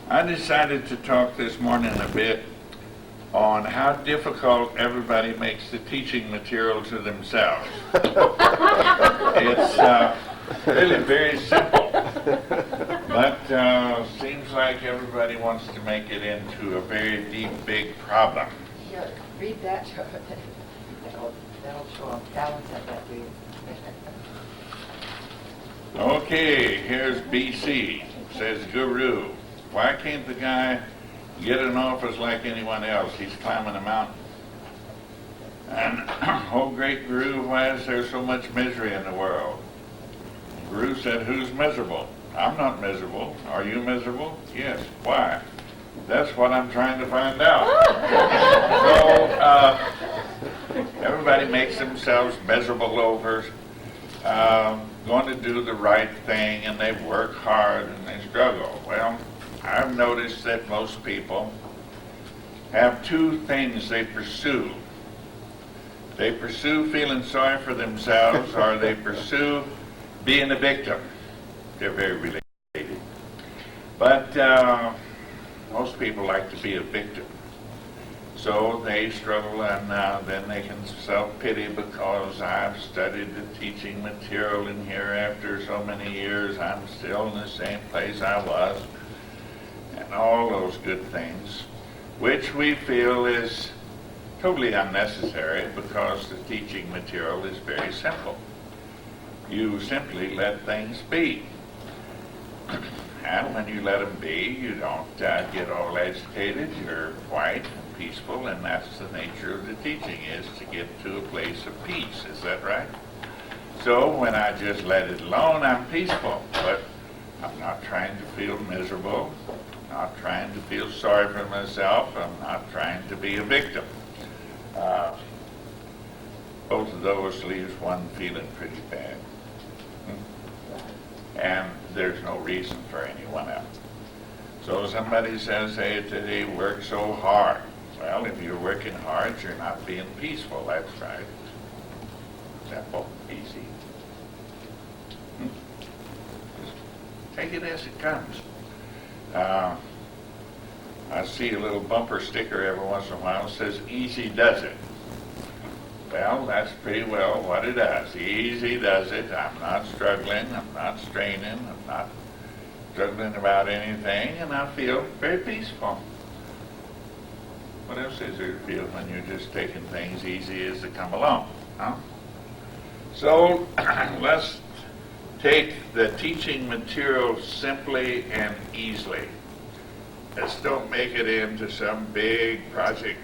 I decided to talk this morning a bit on how difficult everybody makes the teaching material to themselves. It's really very simple, but seems like everybody wants to make it into a very deep, big problem. Sure, read that. That'll show up balance at that read. Okay, here's BC. Says Guru, why can't the guy get an office like anyone else? He's climbing a mountain. And, oh great Guru, why is there so much misery in the world? Guru said, who's miserable? I'm not miserable. Are you miserable? Yes. Why? That's what I'm trying to find out. So, everybody makes themselves miserable over going to do the right thing, and they work hard and they struggle. Well, I've noticed that most people have two things they pursue. They pursue feeling sorry for themselves, or they pursue being a victim. They're very related. But most people like to be a victim. So they struggle, and then they can self-pity because I've studied the teaching material, and here after so many years I'm still in the same place I was, and all those good things, which we feel is totally unnecessary because the teaching material is very simple. You simply let things be. And when you let them be, you don't get all agitated. You're quiet and peaceful, and that's the nature of the teaching, is to get to a place of peace. Is that right? So when I just let it alone, I'm peaceful. But I'm not trying to feel miserable. I'm not trying to feel sorry for myself. I'm not trying to be a victim. Both of those leaves one feeling pretty bad. And there's no reason for anyone else. So somebody says, hey, they work so hard. Well, if you're working hard, you're not being peaceful. That's right. Simple, easy. Just take it as it comes. I see a little bumper sticker every once in a while that says, easy does it. Well, that's pretty well what it does. Easy does it. I'm not struggling. I'm not straining. I'm not struggling about anything, and I feel very peaceful. What else is there to feel when you're just taking things easy as they come along? Huh? So let's take the teaching material simply and easily. Let's don't make it into some big project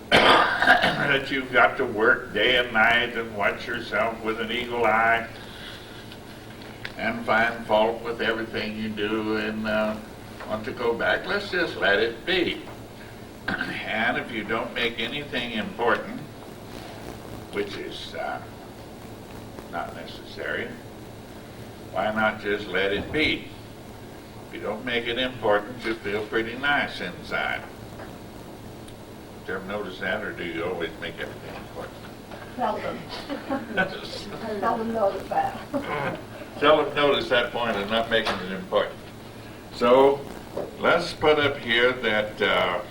that you've got to work day and night and watch yourself with an eagle eye and find fault with everything you do and want to go back. Let's just let it be. And if you don't make anything important, which is not necessary, why not just let it be? If you don't make it important, you feel pretty nice inside. You ever notice that, or do you always make everything important? Seldom. Seldom notice that. Seldom notice that point of not making it important. So let's put up here that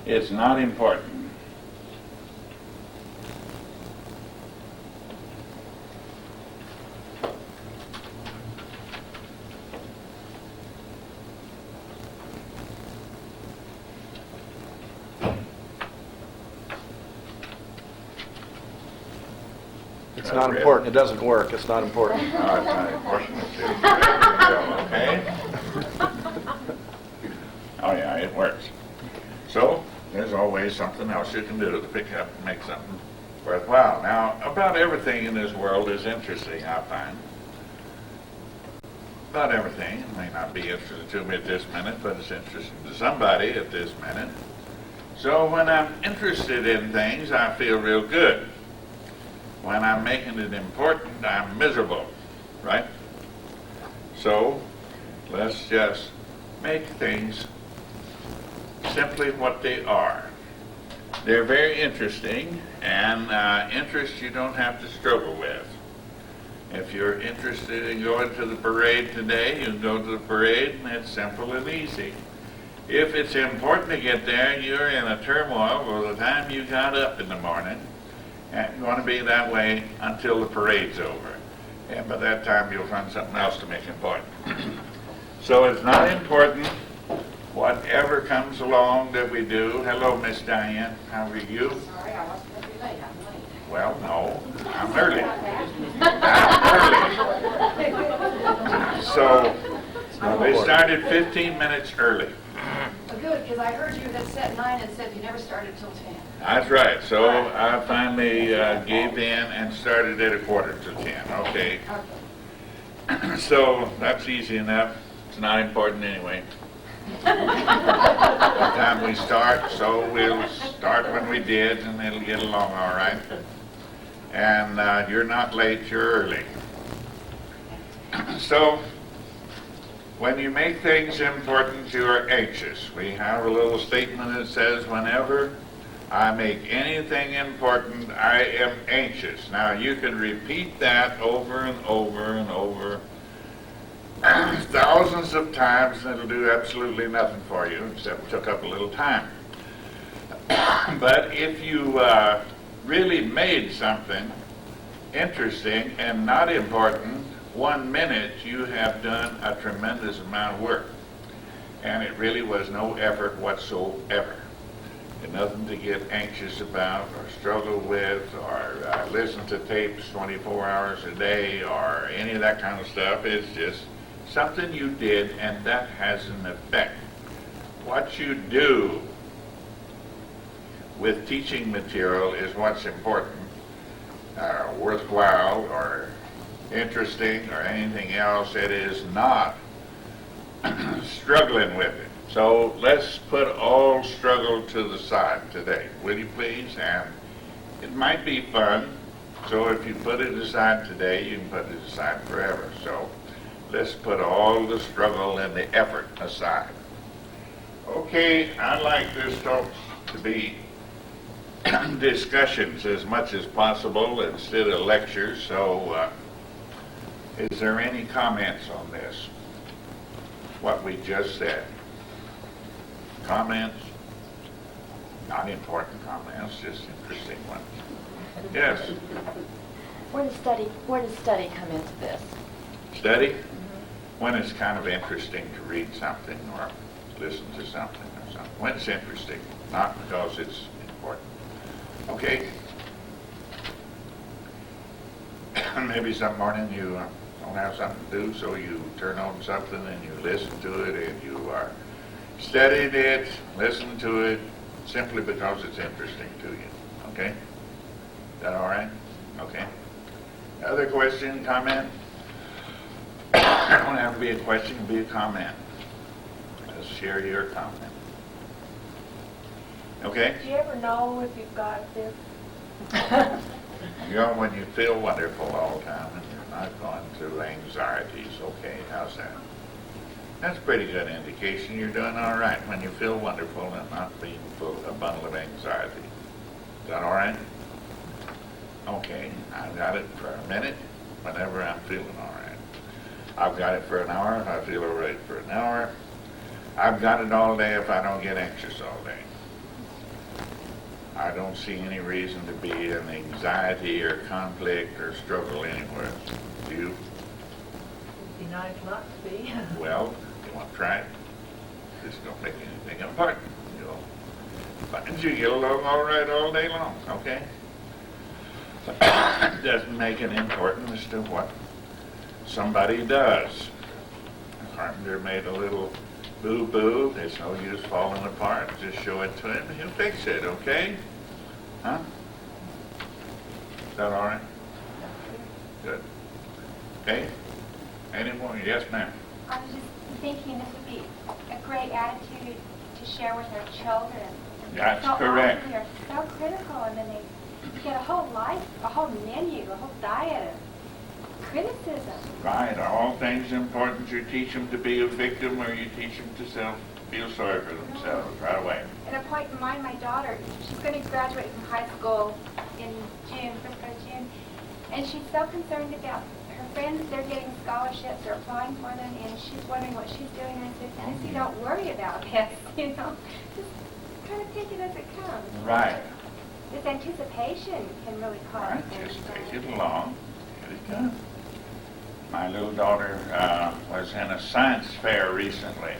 it's not important. It's not important. It doesn't work. It's not important. No, it's not important. Okay? Oh yeah, it works. So there's always something else you can do to pick up and make something worthwhile. Now, about everything in this world is interesting, I find. About everything. It may not be interesting to me at this minute, but it's interesting to somebody at this minute. So when I'm interested in things, I feel real good. When I'm making it important, I'm miserable, right? So let's just make things simply what they are. They're very interesting, and interest you don't have to struggle with. If you're interested in going to the parade today, you can go to the parade, and it's simple and easy. If it's important to get there, you're in a turmoil by the time you got up in the morning, and it's going to be that way until the parade's over. And by that time, you'll find something else to make important. So it's not important. Whatever comes along that we do. Hello, Miss Diane. How are you? Sorry, I wasn't going to be late. I'm late. Well, no, I'm early. I'm early. So they started 15 minutes early. Well, good, because I heard you had set 9 and said you never started till 10. That's right. So I finally gave in and started at 9:45. Okay. So that's easy enough. It's not important anyway. What time we start, so we'll start when we did, and it'll get along all right. And you're not late, you're early. So when you make things important, you are anxious. We have a little statement that says, whenever I make anything important, I am anxious. Now, you can repeat that over and over and over thousands of times, and it'll do absolutely nothing for you, except took up a little time. But if you really made something interesting and not important, 1 minute, you have done a tremendous amount of work. And it really was no effort whatsoever. And nothing to get anxious about or struggle with or listen to tapes 24 hours a day or any of that kind of stuff. It's just something you did, and that has an effect. What you do with teaching material is what's important, worthwhile or interesting or anything else. It is not struggling with it. So let's put all struggle to the side today, will you please? And it might be fun, so if you put it aside today, you can put it aside forever. So let's put all the struggle and the effort aside. Okay, I like this talk to be discussions as much as possible instead of lectures, so is there any comments on this? What we just said? Comments? Not important comments, just interesting ones. Yes? Where does study come into this? Study? When it's kind of interesting to read something or listen to something or something. When it's interesting, not because it's important. Okay. Maybe some morning you don't have something to do, so you turn on something and you listen to it and you are studying it, listen to it, simply because it's interesting to you. Okay? Is that all right? Okay. Other question, comment? It don't have to be a question, it can be a comment. Just share your comment. Okay? Do you ever know if you've got this? You know, when you feel wonderful all the time and you're not going through anxieties, okay, how's that? That's a pretty good indication you're doing all right when you feel wonderful and not being full of a bundle of anxiety. Is that all right? Okay, I've got it for a minute whenever I'm feeling all right. I've got it for an hour if I feel all right for an hour. I've got it all day if I don't get anxious all day. I don't see any reason to be in anxiety or conflict or struggle anywhere. Do you? It'd be nice not to be. Well, you want to try it? Just don't make anything apart. You'll find you get along all right all day long, okay? Doesn't make it important as to what somebody does. Carpenter made a little boo-boo. There's no use falling apart. Just show it to him and he'll fix it, okay? Huh? Is that all right? Good. Okay? Any more? Yes, ma'am. I was just thinking this would be a great attitude to share with our children. That's So correct. often they're so critical, and then they get a whole life, a whole menu, a whole diet of criticism. Right. Are all things important? You teach them to be a victim or you teach them to feel sorry for themselves right away? At a point in mind, my daughter, she's going to graduate from high school in June, first of June, and she's so concerned about her friends, they're getting scholarships, they're applying for them, and she's wondering what she's doing. And I said, Sissy, don't worry about this, you know. Just kind of take it as it comes. Right. This anticipation can really cause Right, things. just take it along, get it done. My little daughter was in a science fair recently.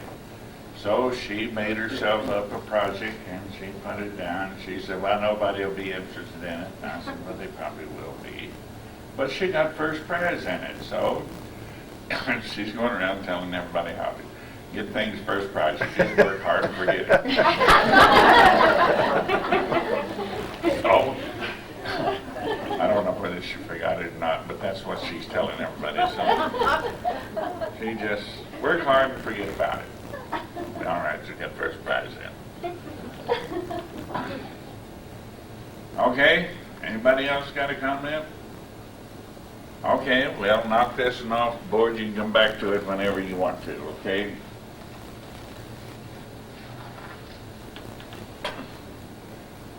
So she made herself up a project and she put it down. She said, well, nobody will be interested in it. I said, well, they probably will be. But she got first prize in it. So she's going around telling everybody how to get things first prize. You just work hard and forget it. So I don't know whether she forgot it or not, but that's what she's telling everybody. So she just work hard and forget about it. All right, so get first prize in. Okay, anybody else got a comment? Okay, well, knock this one off the board. You can come back to it whenever you want to, okay?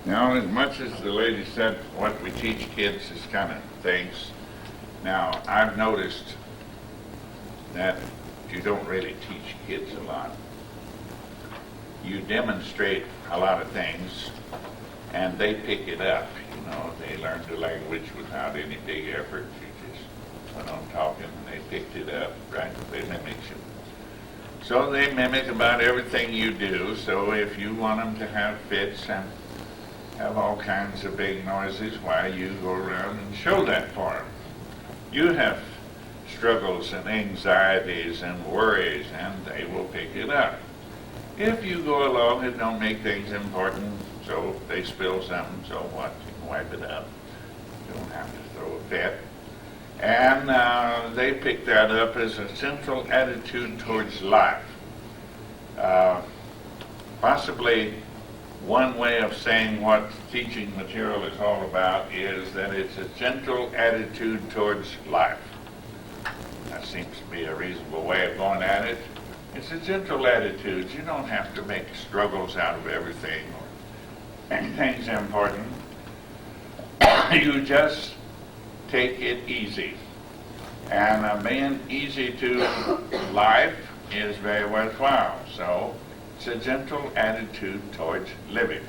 Now, as much as the lady said what we teach kids is kind of things, now, I've noticed that you don't really teach kids a lot. You demonstrate a lot of things, and they pick it up. You know, they learn the language without any big effort. You just went on talking, and they picked it up, right? They mimic you. So they mimic about everything you do. So if you want them to have fits and have all kinds of big noises, why, you go around and show that for them. You have struggles and anxieties and worries, and they will pick it up. If you go along and don't make things important, so if they spill something, so what? You can wipe it up. You don't have to throw a fit. And they pick that up as a central attitude towards life. Possibly one way of saying what teaching material is all about is that it's a gentle attitude towards life. That seems to be a reasonable way of going at it. It's a gentle attitude. You don't have to make struggles out of everything or anything's important. You just take it easy. And being easy to life is very worthwhile. So it's a gentle attitude towards living.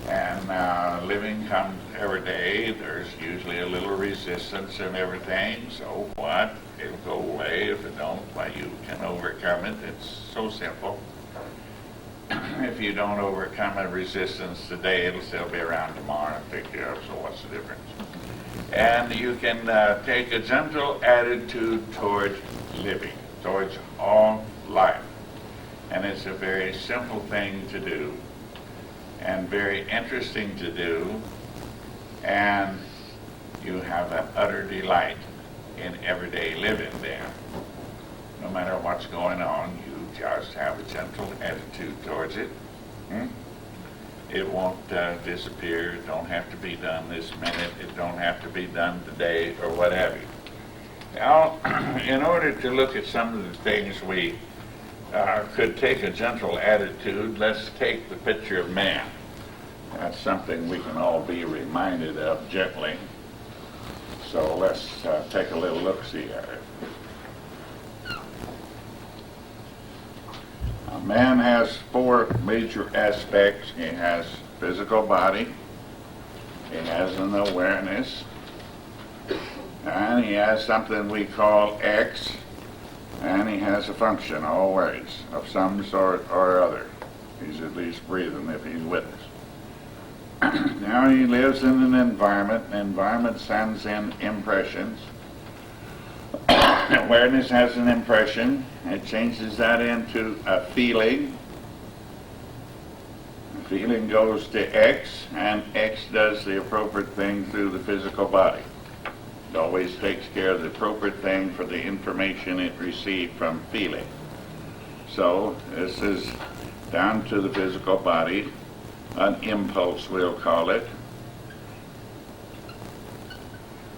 And living comes every day. There's usually a little resistance and everything. So what? It'll go away. If it don't, why, you can overcome it. It's so simple. If you don't overcome a resistance today, it'll still be around tomorrow and pick you up. So what's the difference? And you can take a gentle attitude towards living, towards all life. And it's a very simple thing to do and very interesting to do, and you have an utter delight in everyday living then. No matter what's going on, you just have a gentle attitude towards it. It won't disappear. It don't have to be done this minute. It don't have to be done today, or what have you. Now, in order to look at some of the things we could take a gentle attitude, let's take the picture of man. That's something we can all be reminded of gently. So let's take a little look-see at it. A man has four major aspects. He has physical body, he has an awareness, and he has something we call X, and he has a function always of some sort or other. He's at least breathing if he's with us. Now he lives in an environment. The environment sends in impressions. Awareness has an impression. It changes that into a feeling. The feeling goes to X, and X does the appropriate thing through the physical body. It always takes care of the appropriate thing for the information it received from feeling. So this is down to the physical body, an impulse we'll call it,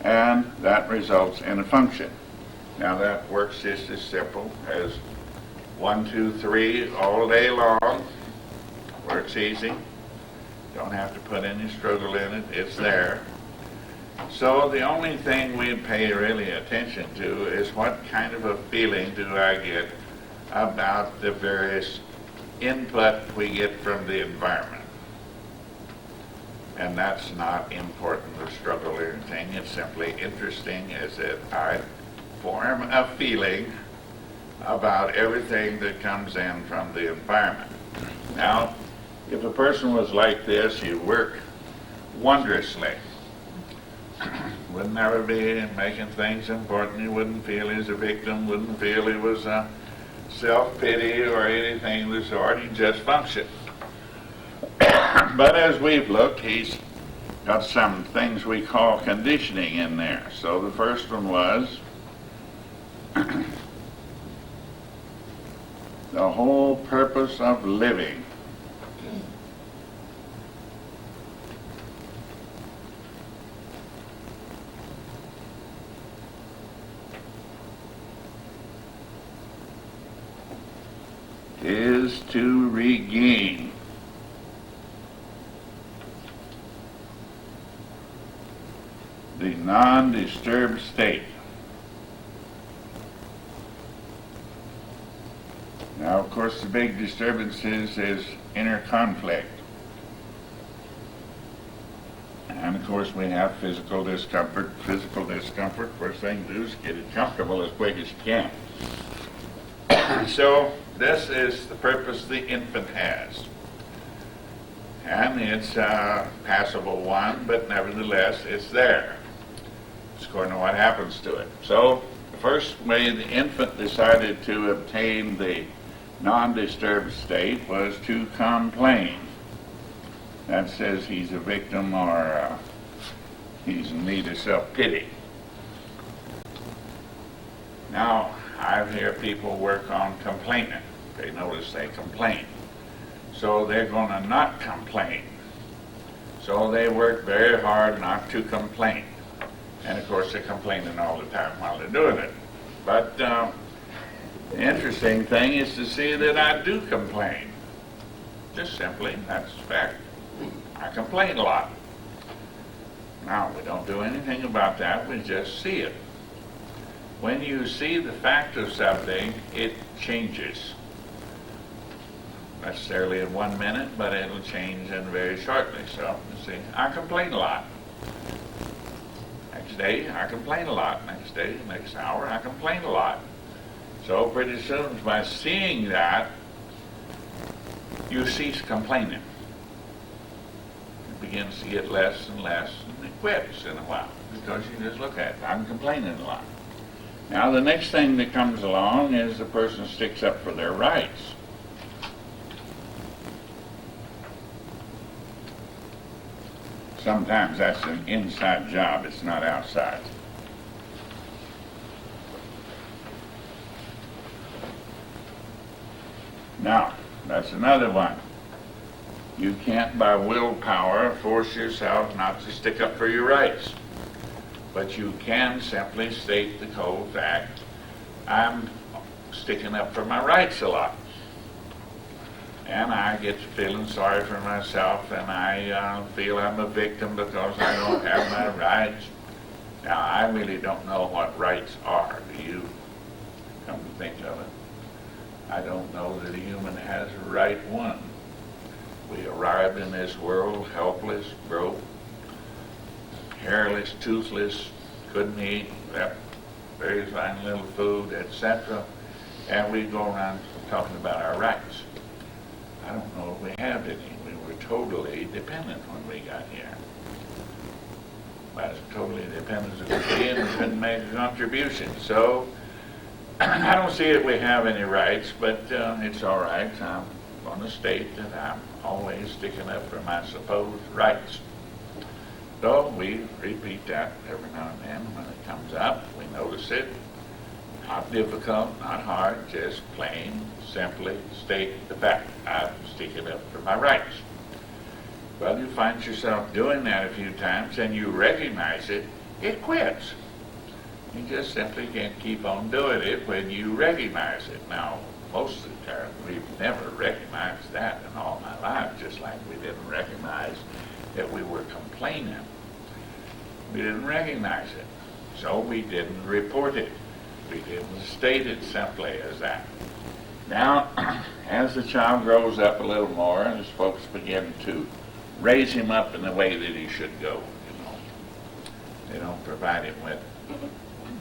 and that results in a function. Now that works just as simple as 1, 2, 3 all day long. Works easy. Don't have to put any struggle in it. It's there. So the only thing we pay really attention to is what kind of a feeling do I get about the various input we get from the environment. And that's not important or struggle or anything. It's simply interesting is that I form a feeling about everything that comes in from the environment. Now, if a person was like this, he'd work wondrously. Wouldn't ever be making things important. He wouldn't feel he's a victim, wouldn't feel he was self-pity or anything of the sort. He'd just function. But as we've looked, he's got some things we call conditioning in there. So the first one was the whole purpose of living. Is to regain the non-disturbed state. Now, of course, the big disturbance is inner conflict. And, of course, we have physical discomfort. Physical discomfort, first thing to do is get it comfortable as quick as you can. So, this is the purpose the infant has. And it's a passable one, but nevertheless, it's there. It's according to what happens to it. So, the first way the infant decided to obtain the non-disturbed state was to complain. That says he's a victim or he's in need of self-pity. Now, I hear people work on complaining. They notice they complain. So they're going to not complain. So they work very hard not to complain. And of course they're complaining all the time while they're doing it. But the interesting thing is to see that I do complain. Just simply, that's a fact. I complain a lot. Now, we don't do anything about that, we just see it. When you see the fact of something, it changes. Necessarily in 1 minute, but it'll change in very shortly. So, you see, I complain a lot. Next day, I complain a lot. Next day, next hour, I complain a lot. So pretty soon, by seeing that, you cease complaining. It begins to get less and less, and it quits in a while, because you just look at it. I'm complaining a lot. Now, the next thing that comes along is the person sticks up for their rights. Sometimes that's an inside job, it's not outside. Now, that's another one. You can't by willpower force yourself not to stick up for your rights. But you can simply state the cold fact, I'm sticking up for my rights a lot. And I get to feeling sorry for myself, and I feel I'm a victim because I don't have my rights. Now, I really don't know what rights are. Do you? Come to think of it. I don't know that a human has a right one. We arrived in this world helpless, broke, hairless, toothless, couldn't eat, that very fine little food, etc. And we go around talking about our rights. I don't know if we have any. We were totally dependent when we got here. As totally dependent as we could be, and we couldn't make a contribution. So, I don't see that we have any rights, but it's all right. I'm going to state that I'm always sticking up for my supposed rights. So we repeat that every now and then when it comes up. We notice it. Not difficult, not hard, just plain, simply state the fact. I'm sticking up for my rights. Well, you find yourself doing that a few times and you recognize it, it quits. You just simply can't keep on doing it when you recognize it. Now, most of the time, we've never recognized that in all my life, just like we didn't recognize that we were complaining. We didn't recognize it. So we didn't report it. We didn't state it simply as that. Now, as the child grows up a little more, and as folks begin to raise him up in the way that he should go, you know, they don't provide him with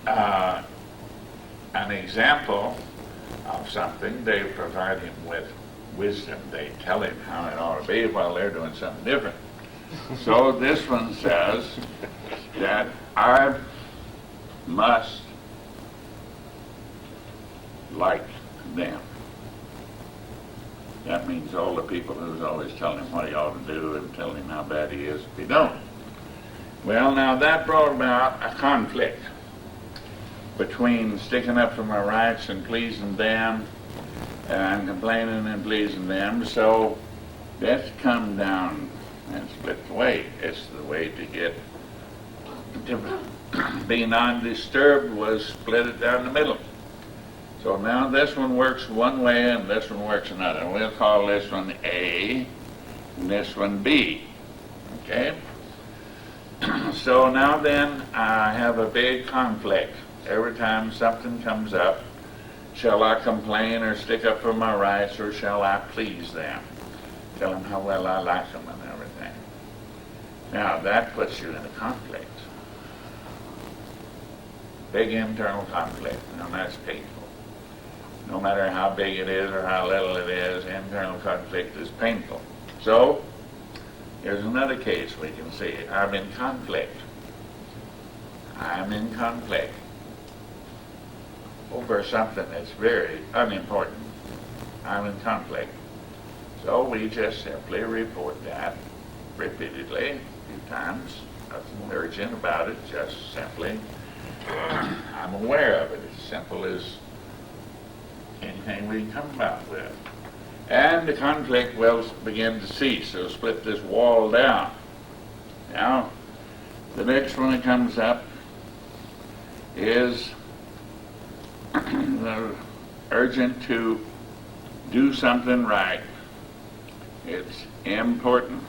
an example of something. They provide him with wisdom. They tell him how it ought to be while they're doing something different. So this one says that I must like them. That means all the people who's always telling him what he ought to do and telling him how bad he is if he don't. Well, now that brought about a conflict between sticking up for my rights and pleasing them, and complaining and pleasing them. So that's come down and split the way. It's the way to get to be non-disturbed was split it down the middle. So now this one works one way and this one works another. We'll call this one A and this one B. Okay? So now then I have a big conflict. Every time something comes up, shall I complain or stick up for my rights, or shall I please them? Tell them how well I like them and everything. Now that puts you in a conflict. Big internal conflict. Now that's painful. No matter how big it is or how little it is, internal conflict is painful. So, here's another case we can see. I'm in conflict. I'm in conflict over something that's very unimportant. I'm in conflict. So we just simply report that repeatedly, a few times. Nothing urgent about it, just simply I'm aware of it. It's simple as anything we come about with. And the conflict will begin to cease. So split this wall down. Now, the next one that comes up is urgent to do something right. It's important.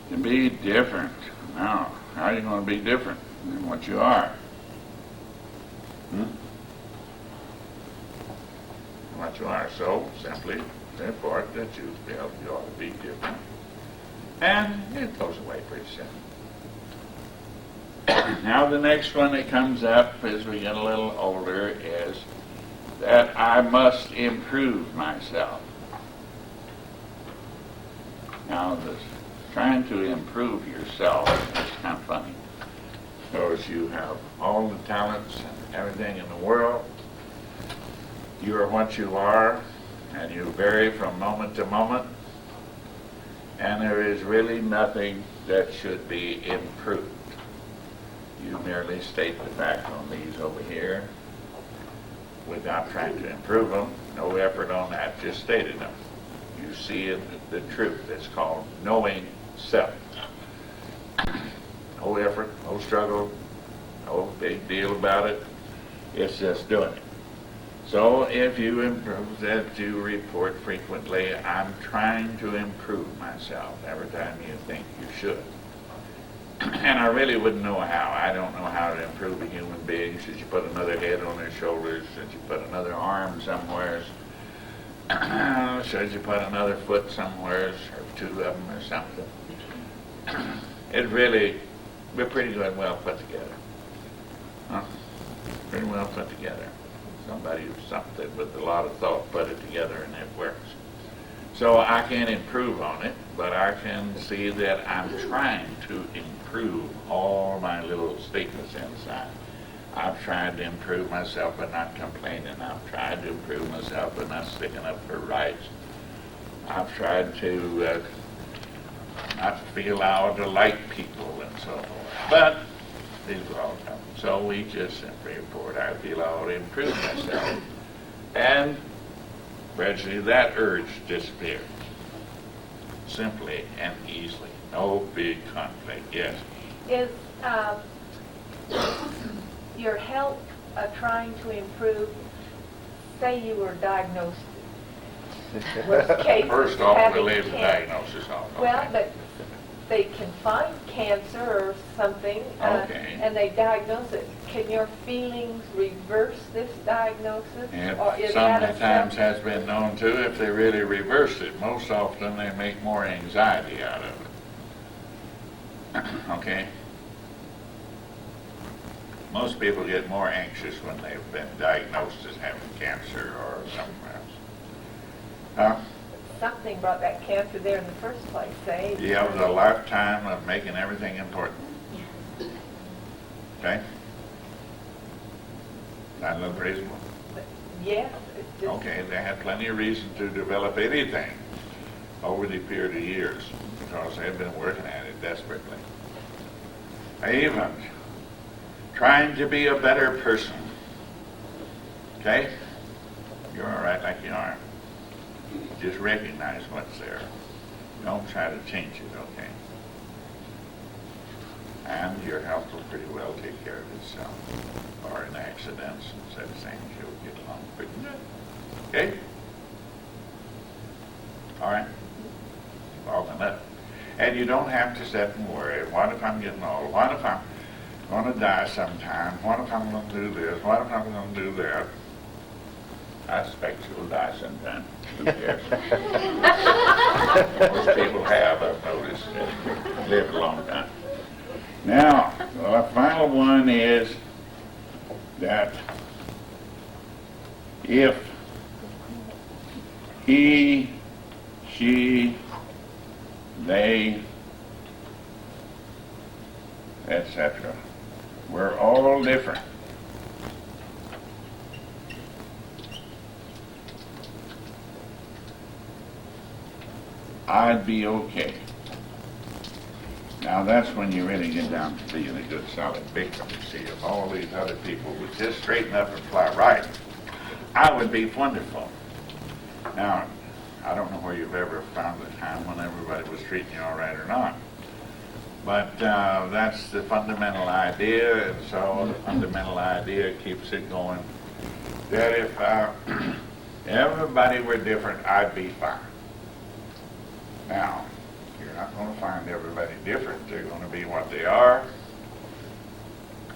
To be different. Now, how are you going to be different than what you are? What you are. So, simply report that you feel you ought to be different. And it goes away pretty soon. Now the next one that comes up as we get a little older is that I must improve myself. Now this trying to improve yourself is kind of funny. Because you have all the talents and everything in the world. You are what you are, and you vary from moment to moment. And there is really nothing that should be improved. You merely state the fact on these over here without trying to improve them. No effort on that, just stating them. You see the truth. It's called knowing self. No effort, no struggle, no big deal about it. It's just doing it. So if you improve that, you report frequently, I'm trying to improve myself every time you think you should. And I really wouldn't know how. I don't know how to improve a human being. Should you put another head on their shoulders? Should you put another arm somewhere? Should you put another foot somewhere, or two of them or something? It really, we're pretty good, well put together. Huh? Pretty well put together. Somebody who's something with a lot of thought put it together and it works. So I can't improve on it, but I can see that I'm trying to improve all my little statements inside. I've tried to improve myself by not complaining. I've tried to improve myself by not sticking up for rights. I've tried to not feel I ought to like people and so forth. But these are all coming. So we just simply report, I feel I ought to improve myself. And gradually that urge disappears. Simply and easily. No big conflict. Yes? Is your health trying to improve? Say you were diagnosed worst case First is off, we having leave the cancer. diagnosis off. Well, okay. but they can find cancer or something, Okay. and they diagnose it. Can your feelings reverse this diagnosis? Or If is that a sometimes self- has been known to, if they really reverse it, most often they make more anxiety out of it. Okay? Most people get more anxious when they've been diagnosed as having cancer or something else. Huh? Something brought that cancer there in the first place, say? You have the lifetime of making everything important. Okay? That look reasonable? Yes, it's just... Okay, they had plenty of reason to develop anything over the period of years because they've been working at it desperately. Even trying to be a better person. Okay? You're all right like you are. Just recognize what's there. Don't try to change it, okay? And your health will pretty well take care of itself. Or in accidents and such things, you'll get along pretty good. Okay? All right? All enough. And you don't have to sit and worry, what if I'm getting old? What if I'm going to die sometime? What if I'm going to do this? What if I'm going to do that? I suspect you'll die sometime. Who cares? Most people have, I've noticed, lived a long time. Now, the final one is that if he, she, they, etc. We're all different. I'd be okay. Now that's when you really get down to being a good solid victim. You see, if all these other people would just straighten up and fly right, I would be wonderful. Now, I don't know where you've ever found a time when everybody was treating you all right or not. But that's the fundamental idea, and so the fundamental idea keeps it going. That if everybody were different, I'd be fine. Now, you're not going to find everybody different. They're going to be what they are.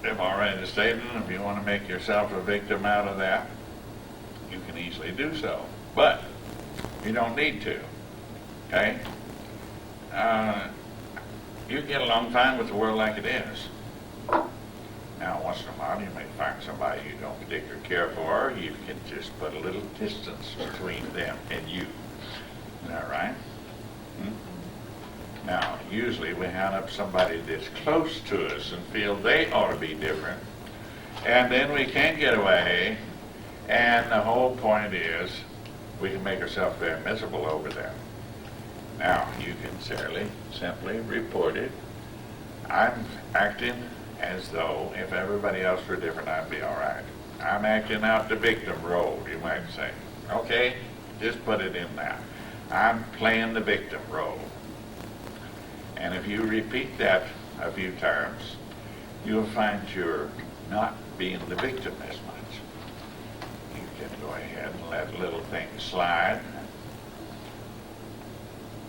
They've already stated, if you want to make yourself a victim out of that, you can easily do so. But you don't need to. Okay? You get along fine with the world like it is. Now, once in a while, you may find somebody you don't particularly care for. You can just put a little distance between them and you. Is that right? Now, usually we hand up somebody that's close to us and feel they ought to be different. And then we can't get away. And the whole point is we can make ourselves very miserable over them. Now, you can simply report it. I'm acting as though if everybody else were different, I'd be all right. I'm acting out the victim role, you might say. Okay, just put it in there. I'm playing the victim role. And if you repeat that a few times, you'll find you're not being the victim as much. You can go ahead and let little things slide.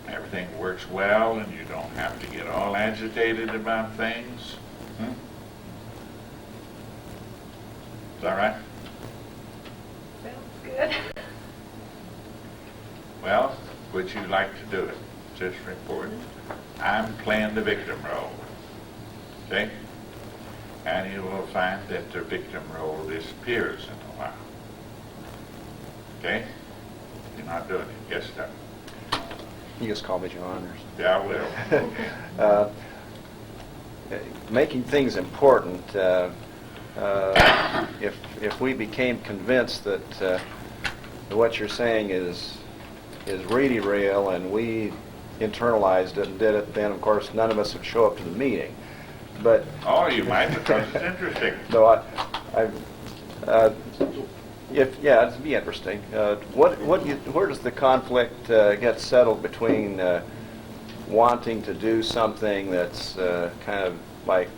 Everything works well, and you don't have to get all agitated about things. Is that right? Sounds good. Well, would you like to do it? Just report. I'm playing the victim role. Okay? And you will find that the victim role disappears in a while. Okay? You're not doing it. Yes, sir. You just call me John. Yeah, I will. Making things important. If we became convinced that what you're saying is really real, and we internalized it and did it, then of course none of us would show up to the meeting. But Oh, you might, because it's interesting. no, it'd be interesting. Where does the conflict get settled between wanting to do something that's kind of like,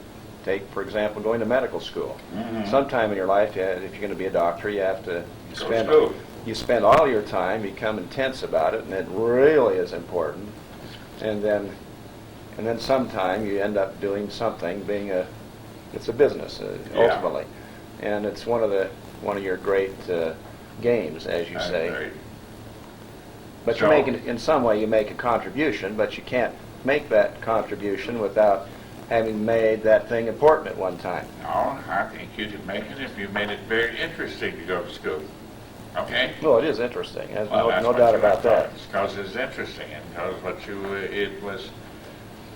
take for example, going to medical school? Mhm. Sometime in your life, if you're going to be a doctor, you have to Go to spend school. you spend all your time, become intense about it, and it really is important. And then sometime you end up doing something, it's a business ultimately, and it's one of your great games, as you say. Right. But So- in some way you make a contribution, but you can't make that contribution without having made that thing important at one time. No, I think you could make it if you made it very interesting to go to school. Okay? Well, it is interesting. There's Well, that's no what doubt you about that. Because it's interesting, and because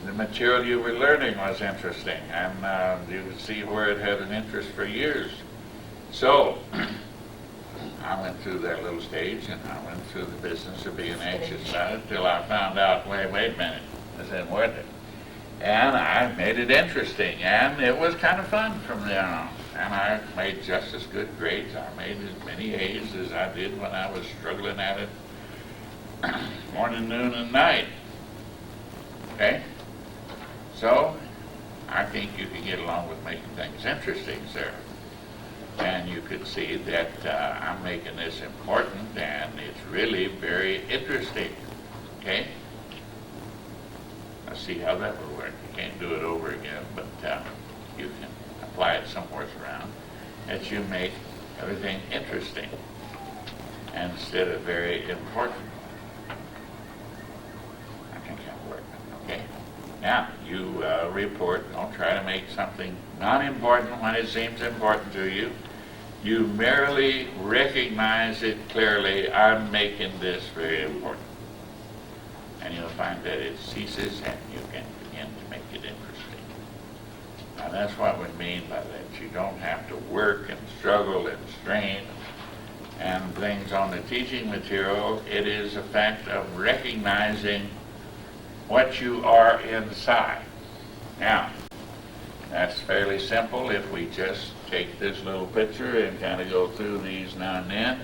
the material you were learning was interesting, and you could see where it had an interest for years. So, I went through that little stage, and I went through the business of being anxious about it till I found out, wait a minute, this isn't worth it. And I made it interesting, and it was kind of fun from there on. And I made just as good grades. I made as many A's as I did when I was struggling at it morning, noon, and night. Okay? So, I think you can get along with making things interesting, Sarah. And you could see that I'm making this important, and it's really very interesting. Okay? I'll see how that will work. You can't do it over again, but you can apply it somewhere around, that you make everything interesting instead of very important. I think that'll work. Okay? Now, you report. Don't try to make something not important when it seems important to you. You merely recognize it clearly. I'm making this very important. And you'll find that it ceases and you can begin to make it interesting. Now that's what we mean by that. You don't have to work and struggle and strain and things on the teaching material. It is a fact of recognizing what you are inside. Now, that's fairly simple. If we just take this little picture and kind of go through these now and then,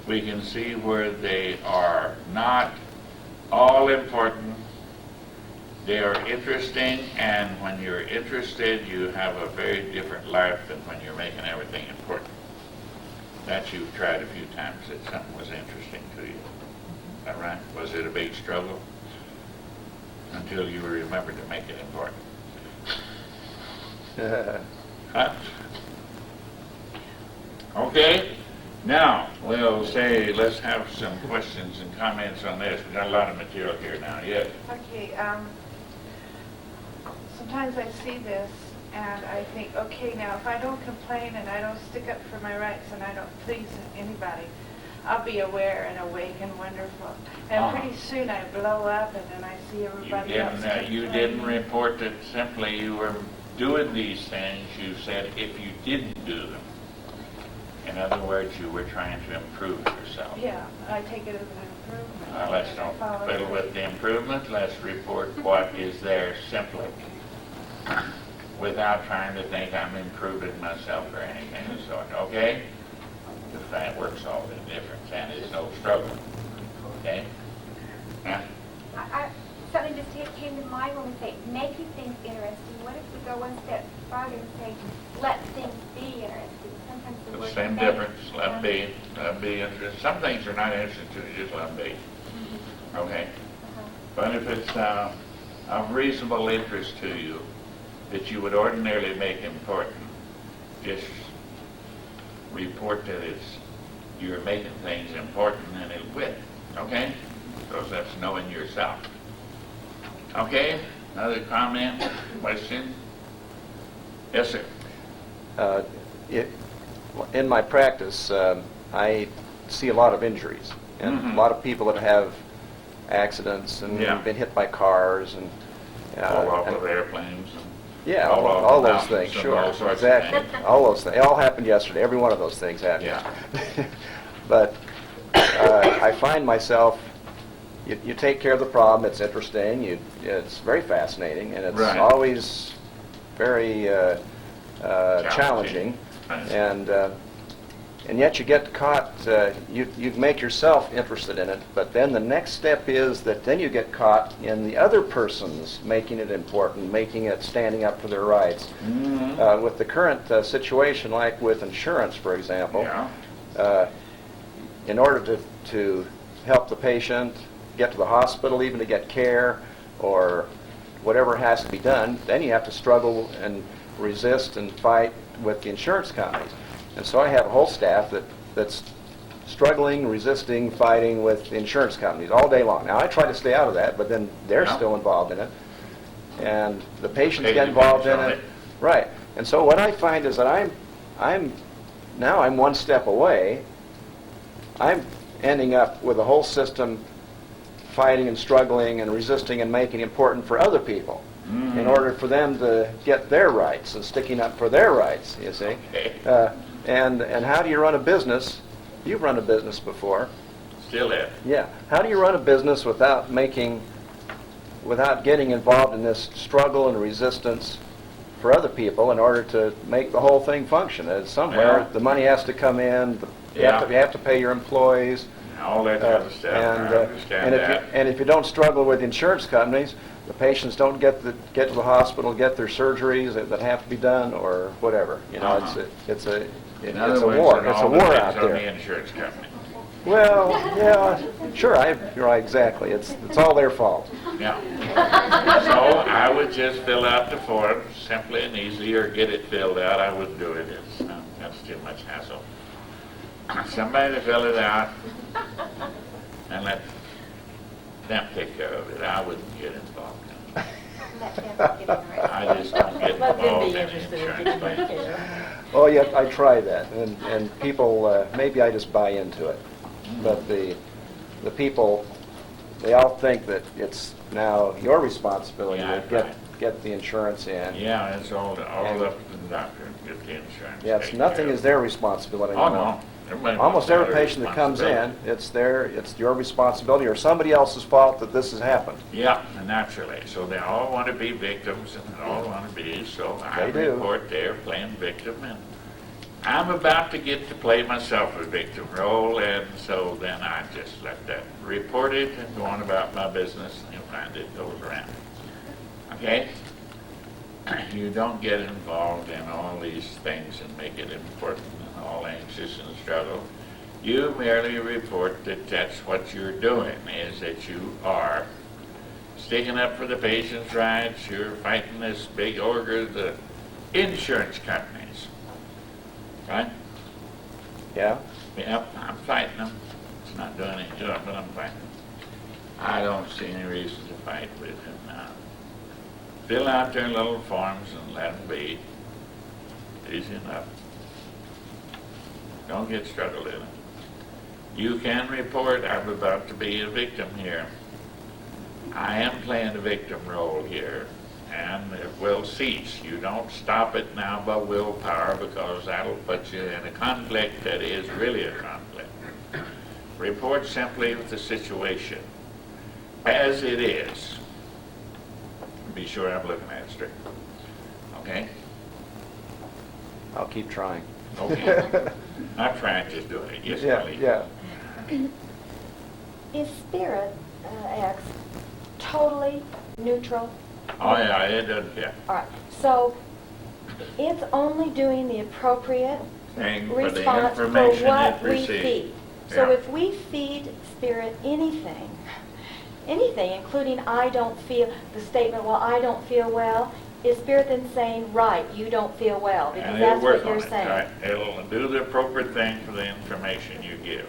we can see where they are not all important. They are interesting, and when you're interested, you have a very different life than when you're making everything important. That you've tried a few times, that something was interesting to you. Is that right? Was it a big struggle? Until you remembered to make it important. Huh? Okay? Now, we'll say, let's have some questions and comments on this. We've got a lot of material here now. Yes? Okay, sometimes I see this and I think, okay, now if I don't complain and I don't stick up for my rights and I don't please anybody, I'll be aware and awake and wonderful. And pretty soon I blow up and then I see everybody else. You didn't report that simply you were doing these things. You said if you didn't do them. In other words, you were trying to improve yourself. Yeah, I take it as an improvement. Let's don't fiddle with the improvement. Let's report what is there simply, without trying to think I'm improving myself or anything of the sort. Okay? Because that works all the difference, and it's no struggle. Okay? Yeah? Something just came to mind when we say making things interesting. What if we go one step farther and say let things be interesting? Sometimes the The word same make, difference. Let be interesting. Some things are not interesting to you, just let them be. Okay? But if it's of reasonable interest to you that you would ordinarily make important, just report that you're making things important and it'll quit. Okay? Because that's knowing yourself. Okay? Another comment? Question? Yes, sir. In my practice, I see a lot of injuries and a lot of people that have accidents and been hit by cars and Fall off of airplanes. Yeah, fall off all of those mountains things, and sure, all sorts exactly. of things. All those things. It all happened yesterday. Every one of those things happened. Yeah. But I find myself, you take care of the problem. It's interesting. It's very fascinating, and it's Right. always very challenging. Right. And yet you get caught. You make yourself interested in it, but then the next step is that then you get caught in the other person's making it important, making it standing up for their rights. With the current situation, like with insurance, for example. Yeah. in order to help the patient get to the hospital, even to get care, or whatever has to be done, then you have to struggle and resist and fight with the insurance companies. And so I have a whole staff that's struggling, resisting, fighting with the insurance companies all day long. Now, I try to stay out of that, but then they're Yeah. still involved in it. And the patients Pay get the involved in bills on it. it. Right. And so what I find is that I'm one step away. I'm ending up with a whole system fighting and struggling and resisting and making it important for other people in order for them to get their rights and sticking up for their rights, you see. Okay. And how do you run a business? You've run a business before. Still it. Yeah. How do you run a business without getting involved in this struggle and resistance for other people in order to make the whole thing function? Somewhere Well, the money has to come in. You Yeah. have to pay your employees. All that kind of stuff. I understand that. And if you don't struggle with insurance companies, the patients don't get to the hospital, get their surgeries that have to be done, or whatever. You know, Uh-huh. it's a In it's other a words, war. it It's a all war depends out on the there. insurance company. Well, yeah, sure. You're right, exactly. It's all their fault. Yeah. So I would just fill out the form simply and easily, or get it filled out. I wouldn't do it. That's too much hassle. Somebody to fill it out and let them take care of it. I wouldn't get involved in it. Let them get in the race. I just don't get Let them involved be in interested in insurance getting claims. care. Oh, yeah, I try that, and people, maybe I just buy into it, but the people, they all think that it's now your responsibility Yeah, to right. get the insurance in. Yeah, it's all up to the doctor to get the insurance. Yeah, it's taken nothing care is of. their responsibility Oh, anymore. no. Everybody Almost wants every their patient that comes in, responsibility. it's your responsibility or somebody else's fault that this has happened. Yeah, naturally. So they all want to be victims, and they all want to be, so I They do. report they're playing victim, and I'm about to get to play myself a victim role, and so then I just let that report it and go on about my business, and you'll find it goes around. Okay? You don't get involved in all these things and make it important and all anxious and struggle. You merely report that that's what you're doing, is that you are sticking up for the patient's rights, you're fighting this big ogre, the insurance companies. Right? Yeah? Yep, I'm fighting them. It's not doing any good, but I'm fighting them. I don't see any reason to fight with him now. Fill out their little forms and let them be. Easy enough. Don't get struggled in it. You can report, I'm about to be a victim here. I am playing a victim role here, and it will cease. You don't stop it now by willpower, because that'll put you in a conflict that is really a conflict. Report simply the situation as it is. Be sure I'm looking at it straight. Okay? I'll keep trying. Okay. Not trying, just doing it. Yes, Yeah, Kelly? yeah. Is Spirit X totally neutral? Oh, yeah, it doesn't fit. All right, so it's only doing the appropriate Thing for the response for information what it we received. feed. So Yeah. if we feed Spirit anything, including I don't feel, the statement, well, I don't feel well, is Spirit then saying, right, you don't feel well? Because And it'll that's what work you're on it, saying. right? It'll do the appropriate thing for the information you give.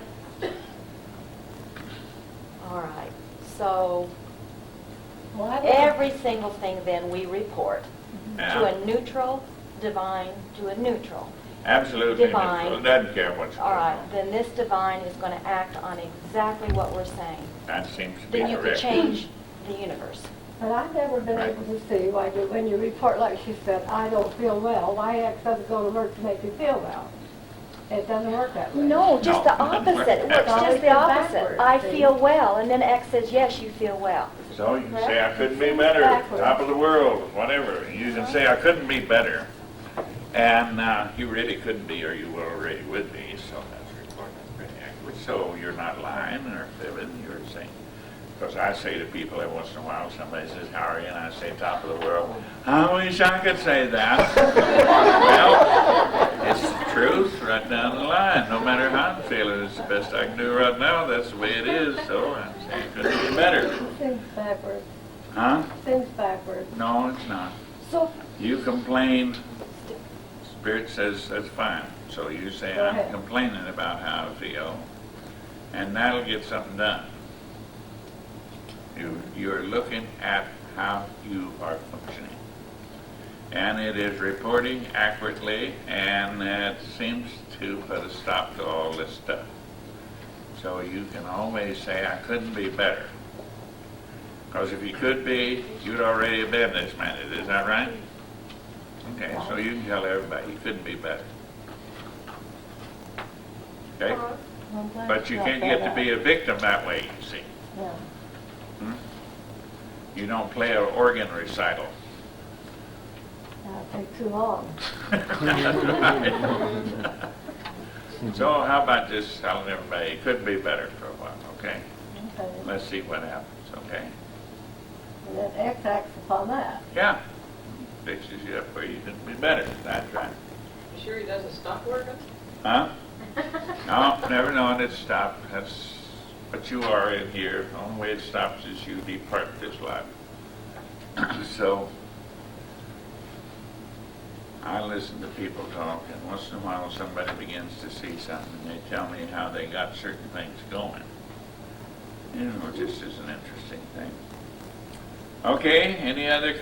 All right, so Well, I don't- every single thing then we report to Yeah. a neutral divine, to a neutral. Absolutely Divine. neutral. It doesn't care what's going All right, on. then this divine is going to act on exactly what we're saying. That seems to be Then you could correct. change the universe. But I've never been Right. able to see why when you report, like she said, I don't feel well, why X doesn't go to work to make you feel well. It doesn't work that way. No, just the No, it doesn't work. opposite. It works It's always just the been opposite. backwards, I see? feel well, and then X says, yes, you feel well. So you can Correct? say, I couldn't be better, Backwards. top of the world, whatever. You can say, I couldn't be better. And you really couldn't be, or you already would be, so that's reported pretty accurate. So you're not lying or fibbing, you're saying. Because I say to people every once in a while, somebody says, how are you? And I say, top of the world. I wish I could say that. Well, it's the truth, right down the line. No matter how I'm feeling, it's the best I can do right now. That's the way it is, so I'm saying it couldn't be better. Things backwards. Huh? Things backwards. No, it's not. So, You complain, Spirit says that's fine. So you say, Go I'm ahead. complaining about how I feel, and that'll get something done. You're looking at how you are functioning. And it is reporting accurately, and it seems to put a stop to all this stuff. So you can always say, I couldn't be better. Because if you could be, you'd already have been this minute, is that right? Okay, so you can tell everybody, you couldn't be better. Okay? I'm glad But you got can't that get to be a victim that way, you see. out. Hmm? You don't play an organ recital. Yeah, that'll take too long. So how about just telling everybody, it could be better for a while, okay? Okay. Let's see what happens, okay? And then X acts upon that. Yeah, fixes you up where you can be better, that's right. You sure he doesn't stop working? Huh? No, never known it stopped. That's what you are in here. The only way it stops is you depart this life. So, I listen to people talk, and once in a while somebody begins to see something, and they tell me how they got certain things going. You know, it just is an interesting thing. Okay, any other